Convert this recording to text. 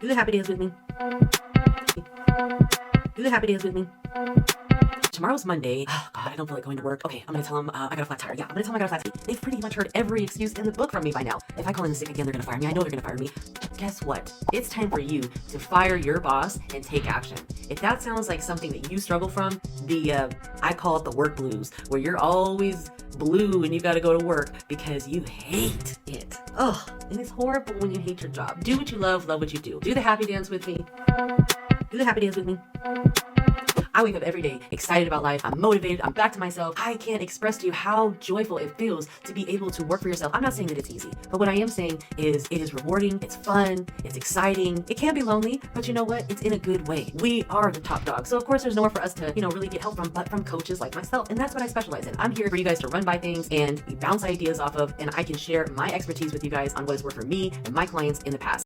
Do the happy dance with me. Do the happy dance with me. Tomorrow's Monday. Oh, God, I don't feel like going to work. Okay, I'm gonna tell them I got a flat tire. Yeah, I'm gonna tell them I got a flat tire. They've pretty much heard every excuse in the book from me by now. If I call in sick again, they're gonna fire me. I know they're gonna fire me. Guess what? It's time for you to fire your boss and take action. If that sounds like something that you struggle from, I call it the work blues, where you're always blue and you gotta go to work because you hate it. Ugh, and it's horrible when you hate your job. Do what you love what you do. Do the happy dance with me. Do the happy dance with me. I wake up every day excited about life. I'm motivated. I'm back to myself. I can't express to you how joyful it feels to be able to work for yourself. I'm not saying that it's easy, but what I am saying is it is rewarding. It's fun. It's exciting. It can be lonely, but you know what? It's in a good way. We are the top dogs. So of course there's nowhere for us to, really get help from, but from coaches like myself. And that's what I specialize in. I'm here for you guys to run by things and bounce ideas off of, and I can share my expertise with you guys on what has worked for me and my clients in the past.